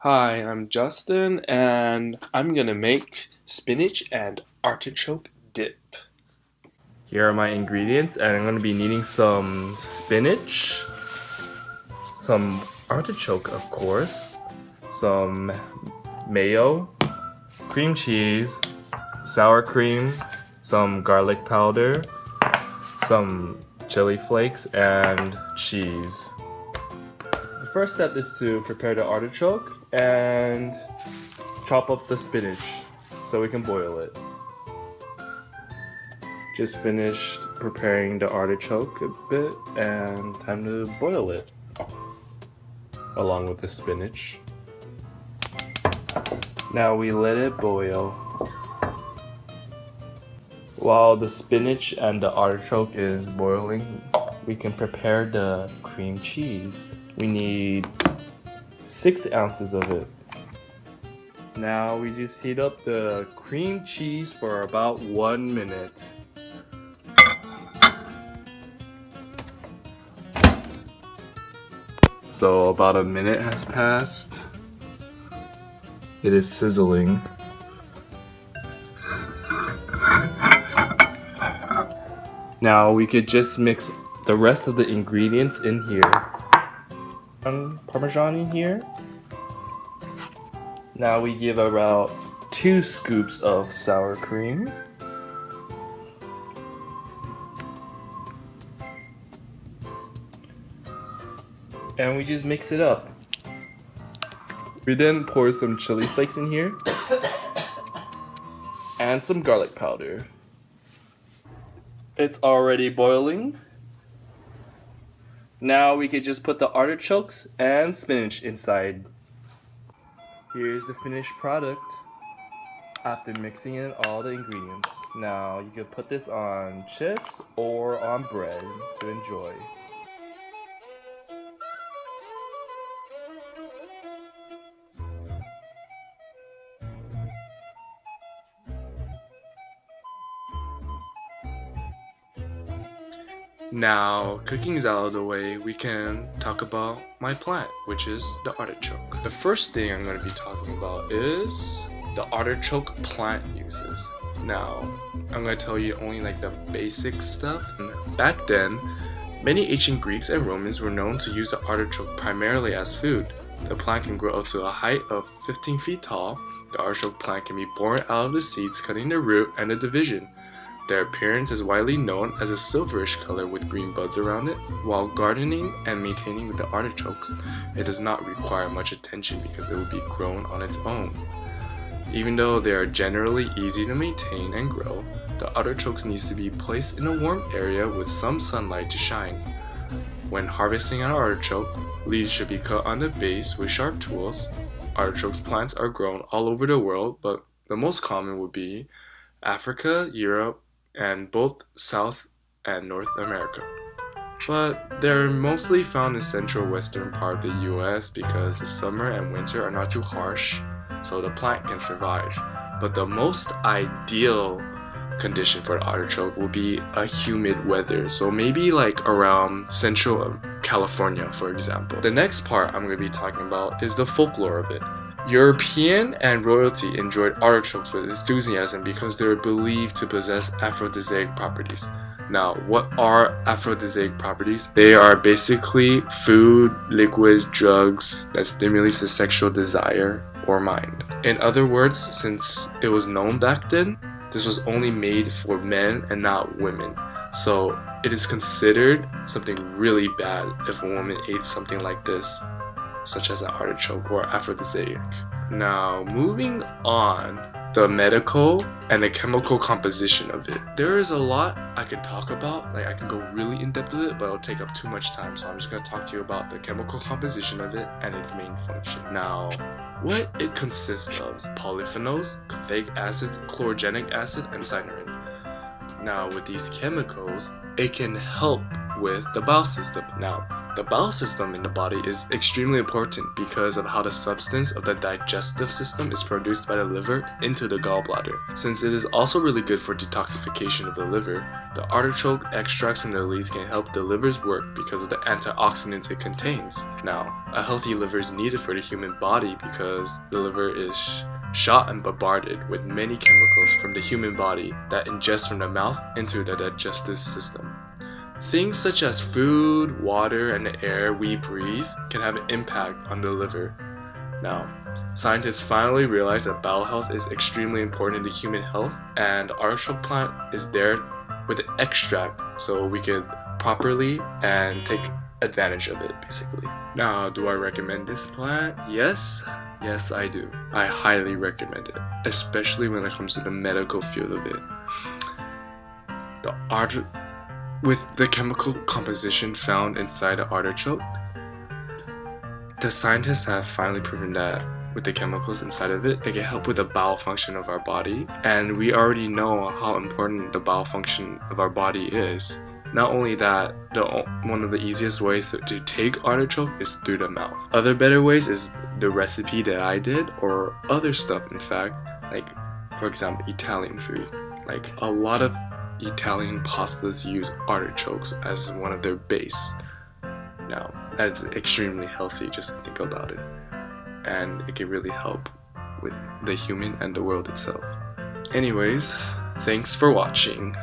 Hi, I'm Justin, and I'm gonna make spinach and artichoke dip. Here are my ingredients, and I'm gonna be needing some spinach, some artichoke, of course, some mayo, cream cheese, sour cream, some garlic powder, some chili flakes, and cheese. The first step is to prepare the artichoke and chop up the spinach so we can boil it. Just finished preparing the artichoke a bit and time to boil it along with the spinach. Now we let it boil. While the spinach and the artichoke is boiling, we can prepare the cream cheese. We need 6 ounces of it. Now we just heat up the cream cheese for about 1 minute. So about a minute has passed. It is sizzling. Now we could just mix the rest of the ingredients in here. Parmesan in here. Now we give about 2 scoops of sour cream. And we just mix it up. We then pour some chili flakes in here and some garlic powder. It's already boiling. Now we could just put the artichokes and spinach inside. Here's the finished product after mixing in all the ingredients. Now you can put this on chips or on bread to enjoy. Now, cooking's out of the way, we can talk about my plant, which is the artichoke. The first thing I'm going to be talking about is the artichoke plant uses. Now, I'm going to tell you only like the basic stuff. Back then, many ancient Greeks and Romans were known to use the artichoke primarily as food. The plant can grow up to a height of 15 feet tall. The artichoke plant can be born out of the seeds, cutting the root and the division. Their appearance is widely known as a silverish color with green buds around it. While gardening and maintaining with the artichokes, it does not require much attention because it will be grown on its own. Even though they are generally easy to maintain and grow, the artichokes needs to be placed in a warm area with some sunlight to shine. When harvesting an artichoke, leaves should be cut on the base with sharp tools. Artichokes plants are grown all over the world, but the most common would be Africa, Europe, and both South and North America. But they're mostly found in central western part of the US because the summer and winter are not too harsh, so the plant can survive. But the most ideal condition for the artichoke will be a humid weather, so maybe like around central California, for example. The next part I'm going to be talking about is the folklore of it. European and royalty enjoyed artichokes with enthusiasm because they were believed to possess aphrodisiac properties. Now, what are aphrodisiac properties? They are basically food, liquids, drugs that stimulates the sexual desire or mind. In other words, since it was known back then, this was only made for men and not women. So it is considered something really bad if a woman ate something like this, such as an artichoke or aphrodisiac. Now, moving on, the medical and the chemical composition of it. There is a lot I could talk about, like I can go really in depth with it, but it'll take up too much time, so I'm just going to talk to you about the chemical composition of it and its main function. Now, what it consists of is polyphenols, caffeic acids, chlorogenic acid, and cyanorin. Now, with these chemicals, it can help with the bowel system. Now, The bowel system in the body is extremely important because of how the substance of the digestive system is produced by the liver into the gallbladder. Since it is also really good for detoxification of the liver, the artichoke extracts from the leaves can help the liver's work because of the antioxidants it contains. Now, a healthy liver is needed for the human body because the liver is shot and bombarded with many chemicals from the human body that ingest from the mouth into the digestive system. Things such as food, water, and the air we breathe can have an impact on the liver. Now, scientists finally realized that bowel health is extremely important to human health, and the artichoke plant is there with the extract so we can properly and take advantage of it, basically. Now, do I recommend this plant? Yes, I do. I highly recommend it, especially when it comes to the medical field of it. With the chemical composition found inside the artichoke, the scientists have finally proven that with the chemicals inside of it, it can help with the bowel function of our body. And we already know how important the bowel function of our body is. Not only that, one of the easiest ways to take artichoke is through the mouth. Other better ways is the recipe that I did, or other stuff in fact, like for example Italian food. Like a lot of Italian pastas use artichokes as one of their base. Now, that's extremely healthy, just think about it. And it can really help with the human and the world itself. Anyways, thanks for watching.